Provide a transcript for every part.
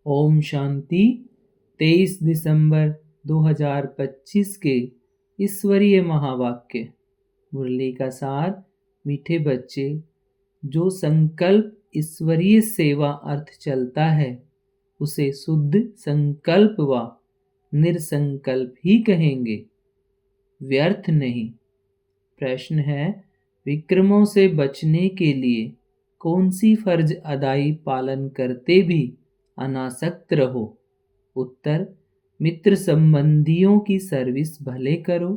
ओम शांति। 23 दिसंबर 2025 के ईश्वरीय महावाक्य। मुरली का सार। मीठे बच्चे, जो संकल्प ईश्वरीय सेवा अर्थ चलता है उसे शुद्ध संकल्प व निरसंकल्प ही कहेंगे, व्यर्थ नहीं। प्रश्न है, विक्रमों से बचने के लिए कौन सी फर्ज अदाई पालन करते भी अनासक्त रहो? उत्तर, मित्र संबंधियों की सर्विस भले करो,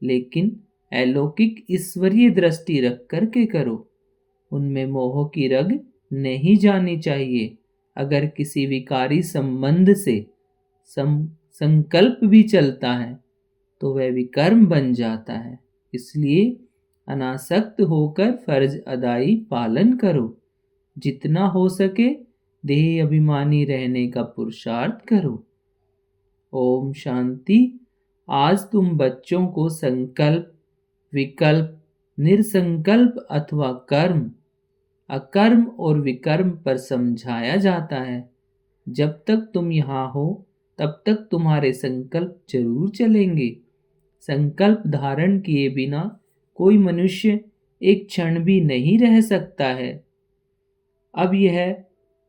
लेकिन अलौकिक ईश्वरीय दृष्टि रख कर के करो। उनमें मोह की रग नहीं जानी चाहिए। अगर किसी विकारी संबंध से संकल्प भी चलता है तो वह विकर्म बन जाता है। इसलिए अनासक्त होकर फर्ज अदाई पालन करो। जितना हो सके देह अभिमानी रहने का पुरुषार्थ करो। ओम शांति। आज तुम बच्चों को संकल्प, विकल्प, निरसंकल्प अथवा कर्म, अकर्म और विकर्म पर समझाया जाता है। जब तक तुम यहाँ हो तब तक तुम्हारे संकल्प जरूर चलेंगे। संकल्प धारण किए बिना कोई मनुष्य एक क्षण भी नहीं रह सकता है। अब यह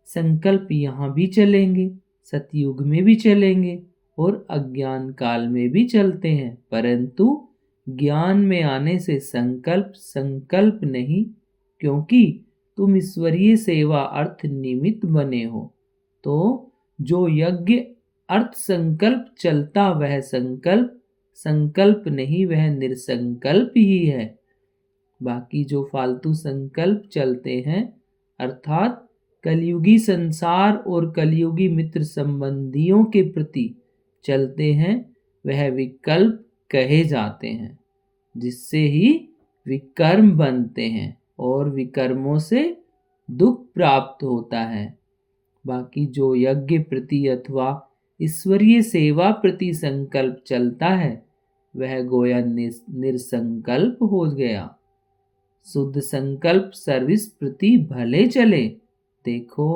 संकल्प यहाँ भी चलेंगे, सतयुग में भी चलेंगे और अज्ञान काल में भी चलते हैं, परंतु ज्ञान में आने से संकल्प नहीं, क्योंकि तुम ईश्वरीय सेवा अर्थ निमित्त बने हो। तो जो यज्ञ अर्थ संकल्प चलता वह संकल्प नहीं, वह निरसंकल्प ही है। बाकी जो फालतू संकल्प चलते हैं अर्थात कलयुगी संसार और कलयुगी मित्र संबंधियों के प्रति चलते हैं, वह विकल्प कहे जाते हैं, जिससे ही विकर्म बनते हैं और विकर्मों से दुख प्राप्त होता है। बाकी जो यज्ञ प्रति अथवा ईश्वरीय सेवा प्रति संकल्प चलता है वह गोया निरसंकल्प हो गया। शुद्ध संकल्प सर्विस प्रति भले चले। देखो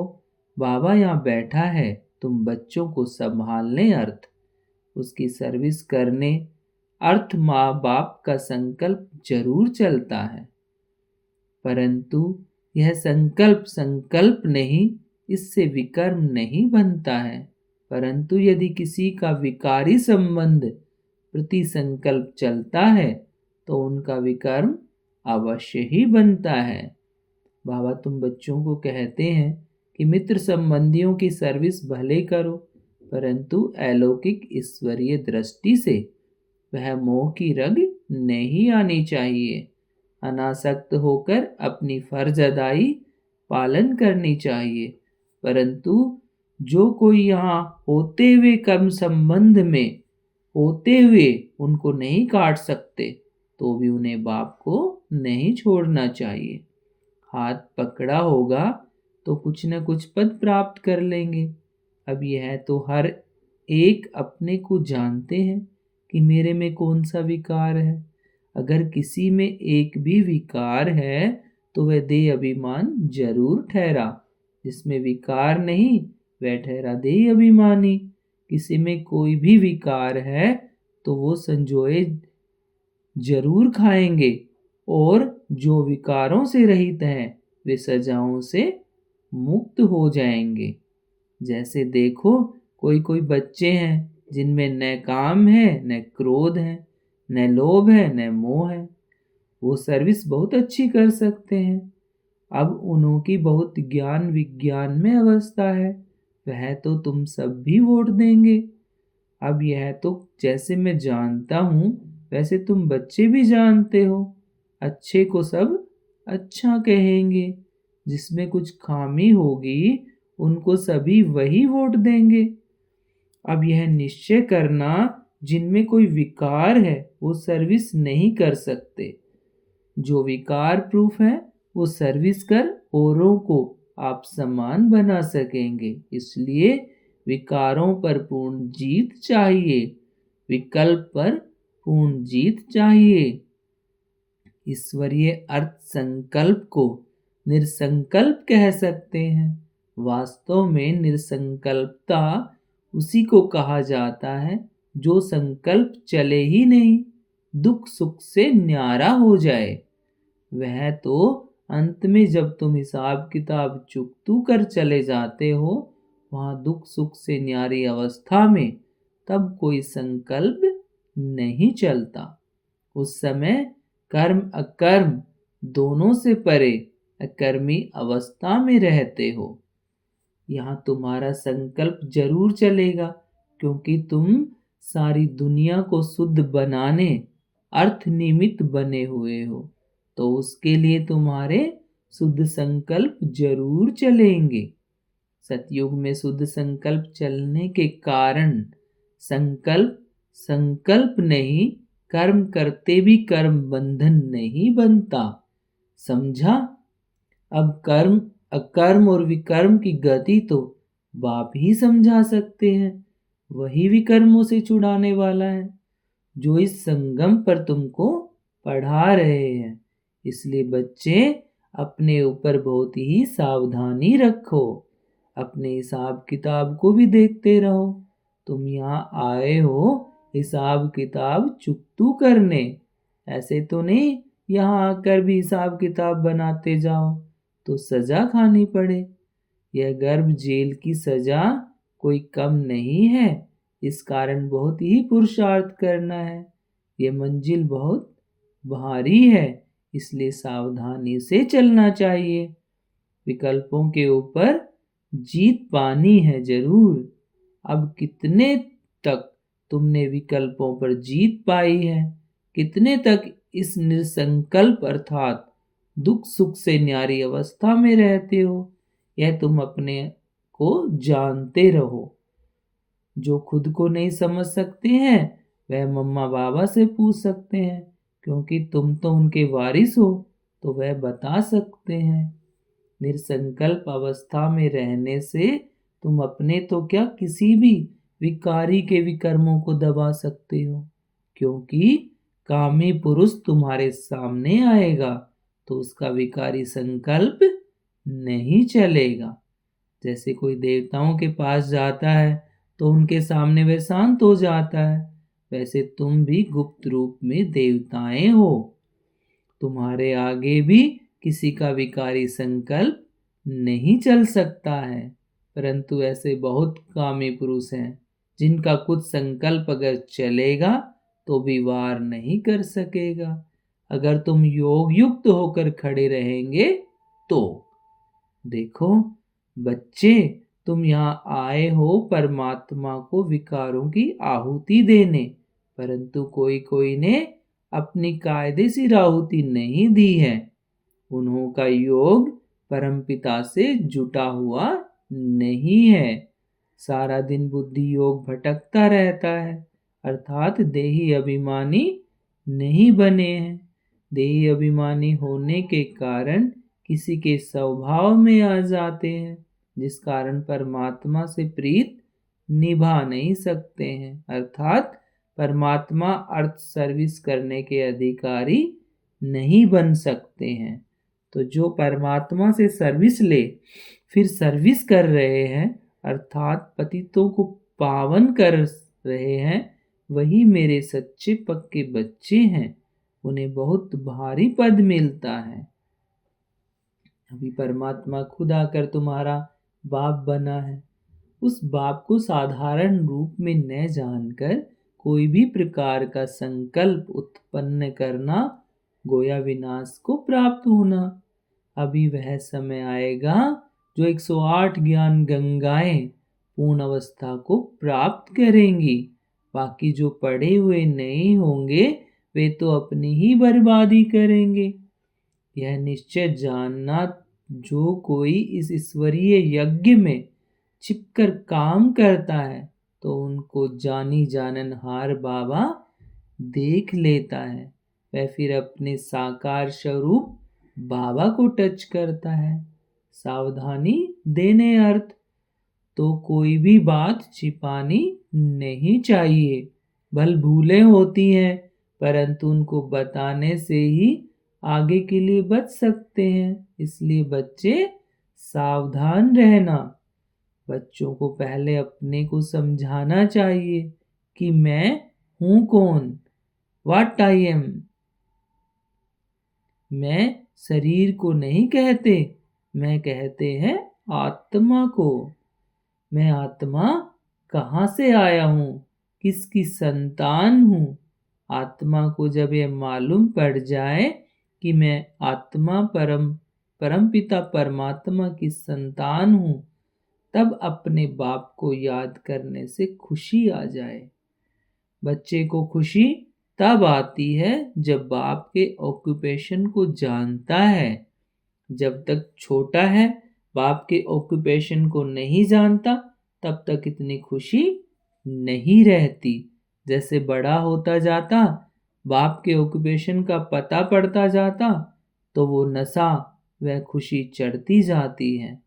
बाबा यहाँ बैठा है, तुम बच्चों को संभालने अर्थ उसकी सर्विस करने अर्थ माँ बाप का संकल्प जरूर चलता है, परंतु यह संकल्प नहीं, इससे विकर्म नहीं बनता है। परंतु यदि किसी का विकारी संबंध प्रति संकल्प चलता है तो उनका विकर्म अवश्य ही बनता है। बाबा तुम बच्चों को कहते हैं कि मित्र संबंधियों की सर्विस भले करो, परंतु अलौकिक ईश्वरीय दृष्टि से वह मोह की रग नहीं आनी चाहिए। अनासक्त होकर अपनी फर्ज अदाई पालन करनी चाहिए, परंतु जो कोई यहाँ होते हुए कर्म संबंध में होते हुए उनको नहीं काट सकते तो भी उन्हें बाप को नहीं छोड़ना चाहिए। हाथ पकड़ा होगा तो कुछ न कुछ पद प्राप्त कर लेंगे। अब यह तो हर एक अपने को जानते हैं कि मेरे में कौन सा विकार है। अगर किसी में एक भी विकार है तो वह देह अभिमान जरूर ठहरा, जिसमें विकार नहीं वह ठहरा देह अभिमानी। किसी में कोई भी विकार है तो वो संजोए जरूर खाएंगे, और जो विकारों से रहित हैं वे सजाओं से मुक्त हो जाएंगे। जैसे देखो कोई बच्चे हैं जिनमें न काम है, न क्रोध है, न लोभ है, न मोह है, वो सर्विस बहुत अच्छी कर सकते हैं। अब उनकी बहुत ज्ञान विज्ञान में अवस्था है, वह तो तुम सब भी वोट देंगे। अब यह तो जैसे मैं जानता हूँ वैसे तुम बच्चे भी जानते हो। अच्छे को सब अच्छा कहेंगे, जिसमें कुछ खामी होगी उनको सभी वही वोट देंगे। अब यह निश्चय करना जिनमें कोई विकार है वो सर्विस नहीं कर सकते। जो विकार प्रूफ है वो सर्विस कर औरों को आप समान बना सकेंगे। इसलिए विकारों पर पूर्ण जीत चाहिए, विकल्प पर पूर्ण जीत चाहिए। ईश्वरीय अर्थ संकल्प को निरसंकल्प कह सकते हैं। वास्तव में निरसंकल्पता उसी को कहा जाता है जो संकल्प चले ही नहीं, दुख सुख से न्यारा हो जाए। वह तो अंत में जब तुम हिसाब किताब चुकतू कर चले जाते हो, वहां दुख सुख से न्यारी अवस्था में, तब कोई संकल्प नहीं चलता। उस समय कर्म अकर्म दोनों से परे अकर्मी अवस्था में रहते हो। यहाँ तुम्हारा संकल्प जरूर चलेगा, क्योंकि तुम सारी दुनिया को शुद्ध बनाने अर्थ निमित्त बने हुए हो, तो उसके लिए तुम्हारे शुद्ध संकल्प जरूर चलेंगे। सतयुग में शुद्ध संकल्प चलने के कारण संकल्प संकल्प नहीं, कर्म करते भी कर्म बंधन नहीं बनता। समझा? अब कर्म अकर्म और विकर्म की गति तो बाप ही समझा सकते हैं। वही विकर्मों से छुड़ाने वाला है, जो इस संगम पर तुमको पढ़ा रहे हैं। इसलिए बच्चे अपने ऊपर बहुत ही सावधानी रखो, अपने हिसाब किताब को भी देखते रहो। तुम यहाँ आए हो हिसाब किताब चुकतू करने, ऐसे तो नहीं यहाँ आकर भी हिसाब किताब बनाते जाओ तो सजा खानी पड़े। यह गर्भ जेल की सजा कोई कम नहीं है, इस कारण बहुत ही पुरुषार्थ करना है। यह मंजिल बहुत भारी है, इसलिए सावधानी से चलना चाहिए। विकल्पों के ऊपर जीत पानी है जरूर। अब कितने तक तुमने विकल्पों पर जीत पाई है, कितने तक इस निसंकल्प अर्थात दुख सुख से न्यारी अवस्था में रहते हो, यह तुम अपने को जानते रहो। जो खुद को नहीं समझ सकते हैं वह मम्मा बाबा से पूछ सकते हैं, क्योंकि तुम तो उनके वारिस हो, तो वह बता सकते हैं। निरसंकल्प अवस्था में रहने से तुम अपने तो क्या किसी भी विकारी के विकर्मों को दबा सकते हो, क्योंकि कामी पुरुष तुम्हारे सामने आएगा तो उसका विकारी संकल्प नहीं चलेगा। जैसे कोई देवताओं के पास जाता है तो उनके सामने वह शांत हो जाता है, वैसे तुम भी गुप्त रूप में देवताएं हो। तुम्हारे आगे भी किसी का विकारी संकल्प नहीं चल सकता है, परंतु ऐसे बहुत कामी पुरुष हैं जिनका कुछ संकल्प अगर चलेगा तो भी वार नहीं कर सकेगा। अगर तुम योग युक्त होकर खड़े रहेंगे तो। देखो बच्चे, तुम यहाँ आए हो परमात्मा को विकारों की आहुति देने, परंतु कोई कोई ने अपनी कायदेशीर आहुति नहीं दी है। उन्हों का योग परमपिता से जुटा हुआ नहीं है। सारा दिन बुद्धि योग भटकता रहता है, अर्थात देही अभिमानी नहीं बने हैं। देही अभिमानी होने के कारण किसी के स्वभाव में आ जाते हैं, जिस कारण परमात्मा से प्रीत निभा नहीं सकते हैं, अर्थात परमात्मा अर्थ सर्विस करने के अधिकारी नहीं बन सकते हैं। तो जो परमात्मा से सर्विस ले फिर सर्विस कर रहे हैं, अर्थात पतितों को पावन कर रहे हैं, वही मेरे सच्चे पक्के बच्चे हैं। उन्हें बहुत भारी पद मिलता है। अभी परमात्मा खुद आकर तुम्हारा बाप बना है। उस बाप को साधारण रूप में न जानकर कोई भी प्रकार का संकल्प उत्पन्न करना गोया विनाश को प्राप्त होना। अभी वह समय आएगा जो 108 ज्ञान गंगाएं पूर्ण अवस्था को प्राप्त करेंगी। बाकी जो पड़े हुए नहीं होंगे वे तो अपनी ही बर्बादी करेंगे। यह निश्चय जानना, जो कोई इस ईश्वरीय यज्ञ में छिपकर काम करता है तो उनको जानी जाननहार बाबा देख लेता है। वह फिर अपने साकार स्वरूप बाबा को टच करता है। सावधानी देने अर्थ तो कोई भी बात छिपानी नहीं चाहिए। भल भूलें होती हैं, परंतु उनको बताने से ही आगे के लिए बच सकते हैं। इसलिए बच्चे सावधान रहना। बच्चों को पहले अपने को समझाना चाहिए कि मैं हूं कौन, व्हाट आई एम। मैं शरीर को नहीं कहते, मैं कहते हैं आत्मा को। मैं आत्मा कहाँ से आया हूँ, किसकी संतान हूँ। आत्मा को जब यह मालूम पड़ जाए कि मैं आत्मा परमपिता परमात्मा की संतान हूँ, तब अपने बाप को याद करने से खुशी आ जाए। बच्चे को खुशी तब आती है जब बाप के ऑक्यूपेशन को जानता है। जब तक छोटा है, बाप के ऑक्यूपेशन को नहीं जानता, तब तक इतनी खुशी नहीं रहती। जैसे बड़ा होता जाता, बाप के ऑक्यूपेशन का पता पड़ता जाता, तो वो नशा वह खुशी चढ़ती जाती है।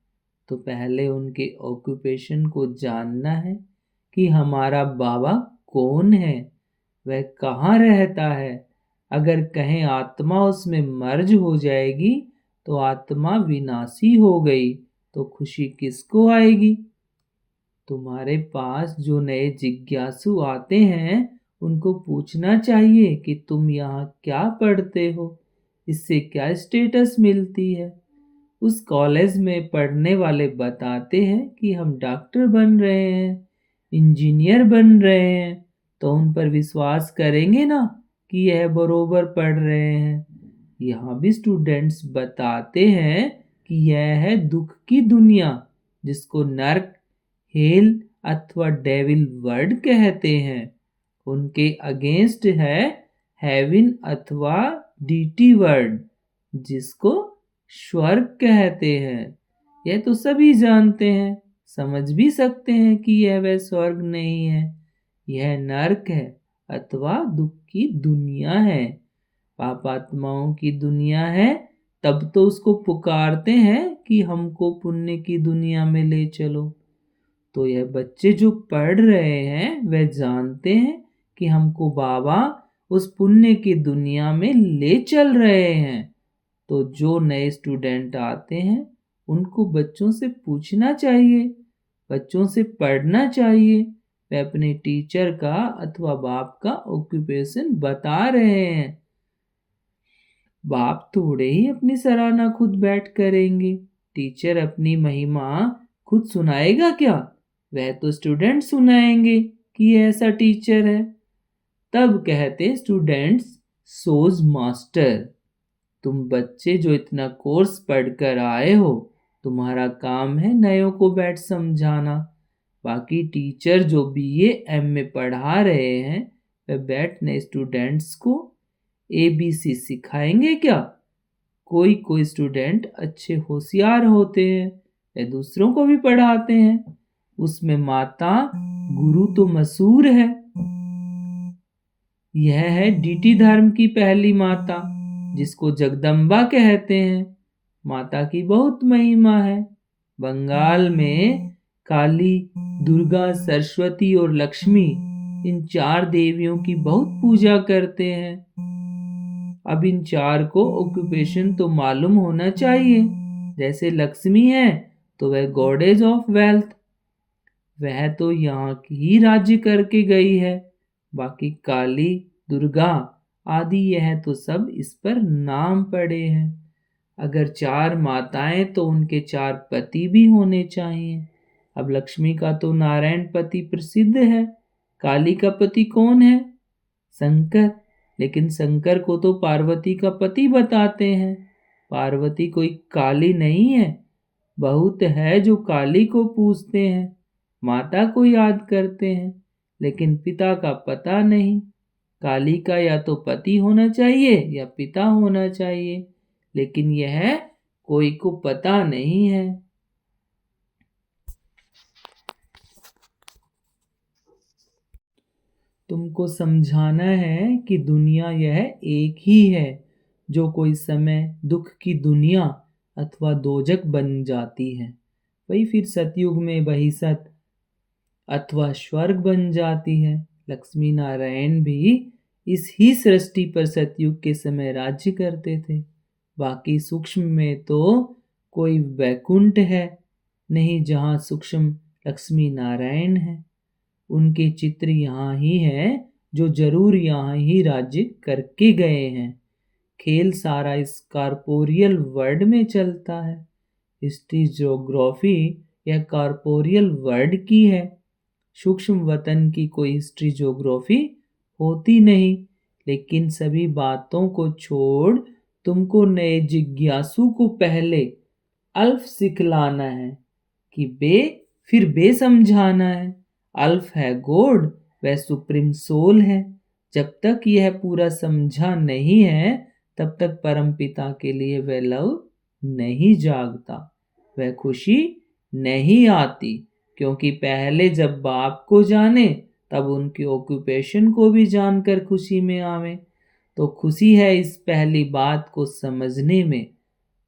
तो पहले उनके ऑक्यूपेशन को जानना है कि हमारा बाबा कौन है, वह कहाँ रहता है। अगर कहीं आत्मा उसमें मर्ज हो जाएगी तो आत्मा विनाशी हो गई, तो खुशी किसको आएगी। तुम्हारे पास जो नए जिज्ञासु आते हैं, उनको पूछना चाहिए कि तुम यहाँ क्या पढ़ते हो, इससे क्या स्टेटस मिलती है। उस कॉलेज में पढ़ने वाले बताते हैं कि हम डॉक्टर बन रहे हैं, इंजीनियर बन रहे हैं, तो उन पर विश्वास करेंगे ना कि यह बरोबर पढ़ रहे हैं। यहाँ भी स्टूडेंट्स बताते हैं कि यह है दुख की दुनिया, जिसको नर्क, हेल अथवा डेविल वर्ड कहते हैं। उनके अगेंस्ट है हेवन अथवा डीटी वर्ड, जिसको स्वर्ग कहते हैं। यह तो सभी जानते हैं, समझ भी सकते हैं कि यह वह स्वर्ग नहीं है, यह नर्क है अथवा दुख की दुनिया है, पापात्माओं की दुनिया है। तब तो उसको पुकारते हैं कि हमको पुण्य की दुनिया में ले चलो। तो यह बच्चे जो पढ़ रहे हैं वह जानते हैं कि हमको बाबा उस पुण्य की दुनिया में ले चल रहे हैं। तो जो नए स्टूडेंट आते हैं, उनको बच्चों से पूछना चाहिए, बच्चों से पढ़ना चाहिए, वे अपने टीचर का अथवा बाप का ऑक्यूपेशन बता रहे हैं। बाप थोड़े ही अपनी सराहना खुद बैठ करेंगे, टीचर अपनी महिमा खुद सुनाएगा क्या, वह तो स्टूडेंट सुनाएंगे कि ऐसा टीचर है। तब कहते स्टूडेंट्स सोज मास्टर। तुम बच्चे जो इतना कोर्स पढ़कर आए हो, तुम्हारा काम है नयों को बैठ समझाना। बाकी टीचर जो बीए एमए पढ़ा रहे हैं, वे बैठ नए स्टूडेंट्स को एबीसी सिखाएंगे क्या। कोई कोई स्टूडेंट अच्छे होशियार होते हैं, वे दूसरों को भी पढ़ाते हैं। उसमें माता गुरु तो मशहूर है। यह है डीटी धर्म की पहली माता, जिसको जगदम्बा कहते हैं। माता की बहुत महिमा है। बंगाल में काली, दुर्गा, सरस्वती और लक्ष्मी, इन 4 देवियों की बहुत पूजा करते हैं। अब इन 4 को ऑक्यूपेशन तो मालूम होना चाहिए। जैसे लक्ष्मी है तो वह गॉडेज ऑफ वेल्थ, वह तो यहाँ की ही राज्य करके गई है। बाकी काली, दुर्गा आदि यह तो सब इस पर नाम पड़े हैं। अगर 4 माताएं तो उनके 4 पति भी होने चाहिए। अब लक्ष्मी का तो नारायण पति प्रसिद्ध है। काली का पति कौन है? शंकर। लेकिन शंकर को तो पार्वती का पति बताते हैं। पार्वती कोई काली नहीं है। बहुत है जो काली को पूजते हैं, माता को याद करते हैं, लेकिन पिता का पता नहीं। काली का या तो पति होना चाहिए या पिता होना चाहिए, लेकिन यह कोई को पता नहीं है। तुमको समझाना है कि दुनिया यह एक ही है, जो कोई समय दुख की दुनिया अथवा दोजक बन जाती है, वही फिर सतयुग में बहिसत अथवा स्वर्ग बन जाती है। लक्ष्मी नारायण भी इस ही सृष्टि पर सतयुग के समय राज्य करते थे। बाकी सूक्ष्म में तो कोई वैकुंठ है, नहीं जहाँ सूक्ष्म लक्ष्मी नारायण है। उनके चित्र यहाँ ही हैं, जो जरूर यहाँ ही राज्य करके गए हैं। खेल सारा इस कॉर्पोरियल वर्ल्ड में चलता है। हिस्ट्री ज्योग्राफी यह कॉर्पोरियल वर्ल्ड की है। सूक्ष्म वतन की कोई हिस्ट्री ज्योग्राफी होती नहीं। लेकिन सभी बातों को छोड़ तुमको नए जिज्ञासु को पहले अल्फ सिखलाना है कि फिर बे समझाना है। अल्फ है गॉड, वह सुप्रीम सोल है। जब तक यह पूरा समझा नहीं है, तब तक परमपिता के लिए वह लव नहीं जागता, वह खुशी नहीं आती। क्योंकि पहले जब बाप को जाने, तब उनके ऑक्यूपेशन को भी जानकर खुशी में आवे। तो खुशी है इस पहली बात को समझने में।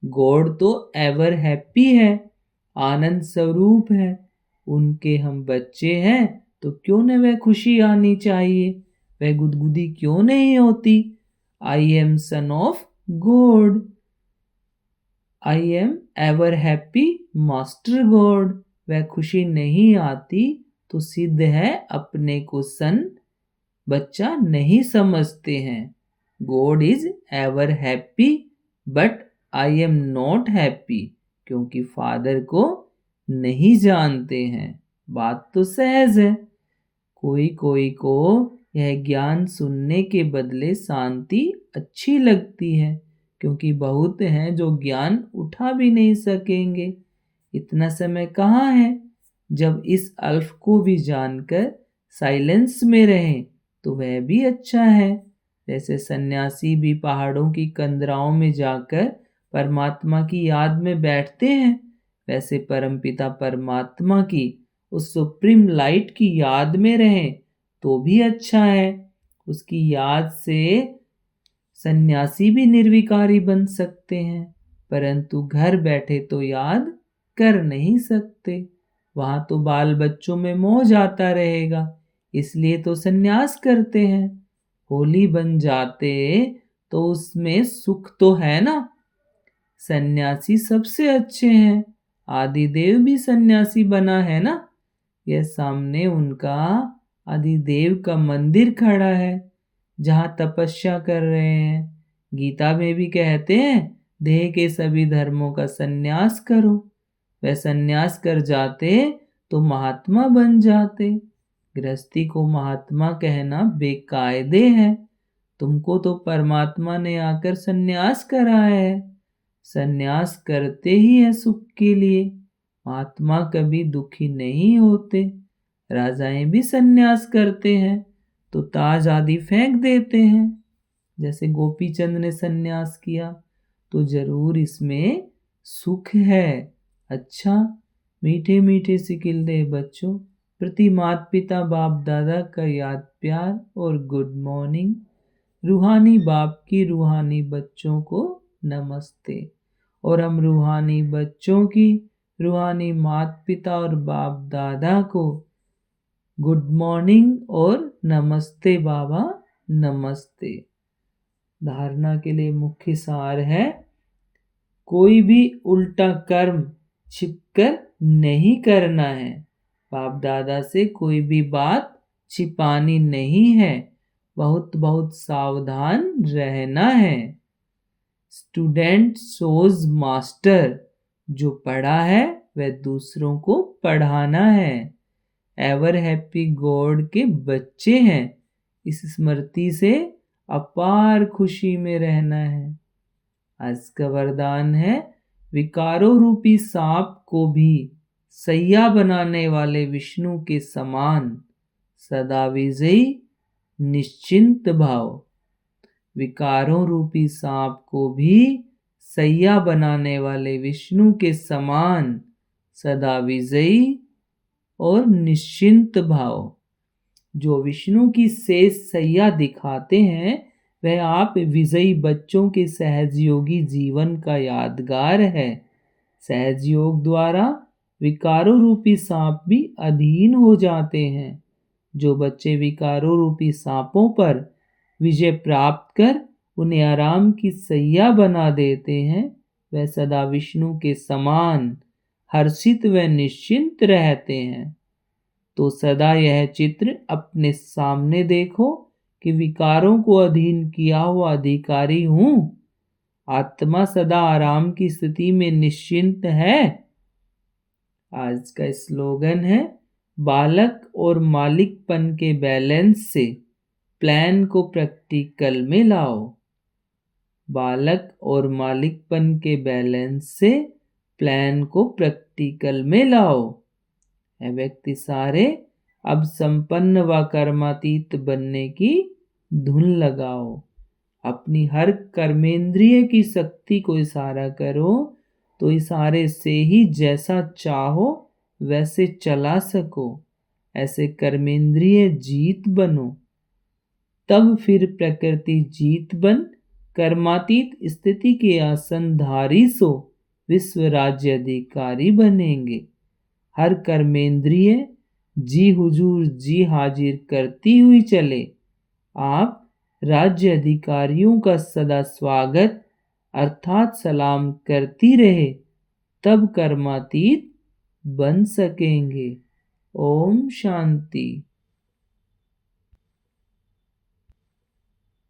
गॉड तो एवर हैप्पी है, आनंद स्वरूप है। उनके हम बच्चे हैं, तो क्यों न वह खुशी आनी चाहिए, वह गुदगुदी क्यों नहीं होती। I am son of God, I am ever happy master God. वह खुशी नहीं आती तो सिद्ध है अपने को सन बच्चा नहीं समझते हैं। God is ever happy but I am not happy, क्योंकि फादर को नहीं जानते हैं। बात तो सहज है। कोई कोई को यह ज्ञान सुनने के बदले शांति अच्छी लगती है, क्योंकि बहुत हैं जो ज्ञान उठा भी नहीं सकेंगे। इतना समय कहाँ है जब इस अल्फ को भी जानकर साइलेंस में रहें, तो वह भी अच्छा है। जैसे सन्यासी भी पहाड़ों की कंदराओं में जाकर परमात्मा की याद में बैठते हैं, वैसे परमपिता परमात्मा की उस सुप्रीम लाइट की याद में रहें तो भी अच्छा है। उसकी याद से सन्यासी भी निर्विकारी बन सकते हैं, परंतु घर बैठे तो याद कर नहीं सकते। वहां तो बाल बच्चों में मोह जाता रहेगा, इसलिए तो सन्यास करते हैं। होली बन जाते तो उसमें सुख तो है ना। सन्यासी सबसे अच्छे हैं। आदिदेव भी सन्यासी बना है ना। यह सामने उनका आदिदेव का मंदिर खड़ा है, जहां तपस्या कर रहे हैं। गीता में भी कहते हैं, देह के सभी धर्मों का सन्यास करो। वह सन्यास कर जाते तो महात्मा बन जाते। गृहस्थी को महात्मा कहना बेकायदे है। तुमको तो परमात्मा ने आकर सन्यास कराया है। सन्यास करते ही है सुख के लिए। महात्मा कभी दुखी नहीं होते। राजाएं भी सन्यास करते हैं तो ताज आदि फेंक देते हैं। जैसे गोपी चंद ने सन्यास किया, तो जरूर इसमें सुख है। अच्छा, मीठे मीठे सिकिलदे बच्चों, प्रति माता पिता बाप दादा का याद प्यार और गुड मॉर्निंग। रूहानी बाप की रूहानी बच्चों को नमस्ते। और हम रूहानी बच्चों की रूहानी माता पिता और बाप दादा को गुड मॉर्निंग और नमस्ते बाबा, नमस्ते। धारणा के लिए मुख्य सार है, कोई भी उल्टा कर्म छिपकर नहीं करना है। बाप दादा से कोई भी बात छिपानी नहीं है। बहुत बहुत सावधान रहना है। स्टूडेंट शोज मास्टर, जो पढ़ा है वह दूसरों को पढ़ाना है। एवर हैप्पी गॉड के बच्चे हैं। इस स्मृति से अपार खुशी में रहना है। आज का वरदान है, विकारों रूपी सांप को भी सैया बनाने वाले विष्णु के समान सदा विजयी निश्चिंत भाव। विकारों रूपी सांप को भी सैया बनाने वाले विष्णु के समान सदा विजयी और निश्चिंत भाव। जो विष्णु की शेष सैया दिखाते हैं, वह आप विजयी बच्चों के सहजयोगी जीवन का यादगार है। सहजयोग द्वारा विकारों रूपी सांप भी अधीन हो जाते हैं। जो बच्चे विकारों रूपी सांपों पर विजय प्राप्त कर उन्हें आराम की सैया बना देते हैं, वह सदा विष्णु के समान हर्षित व निश्चिंत रहते हैं। तो सदा यह चित्र अपने सामने देखो कि विकारों को अधीन किया हुआ अधिकारी हूं। आत्मा सदा आराम की स्थिति में निश्चिंत है। आज का स्लोगन है, बालक और मालिकपन के बैलेंस से प्लान को प्रैक्टिकल में लाओ। बालक और मालिकपन के बैलेंस से प्लान को प्रैक्टिकल में लाओ। है व्यक्ति सारे अब संपन्न व कर्मातीत बनने की धुन लगाओ। अपनी हर कर्मेंद्रिय की शक्ति को इशारा करो, तो इशारे से ही जैसा चाहो वैसे चला सको। ऐसे कर्मेंद्रिय जीत बनो, तब फिर प्रकृति जीत बन कर्मातीत स्थिति के आसनधारी सो विश्व राज्य अधिकारी बनेंगे। हर कर्मेंद्रिय जी हुजूर जी हाजिर करती हुई चले। आप राज्य अधिकारियों का सदा स्वागत अर्थात सलाम करती रहे, तब कर्मातीत बन सकेंगे। ओम शांति।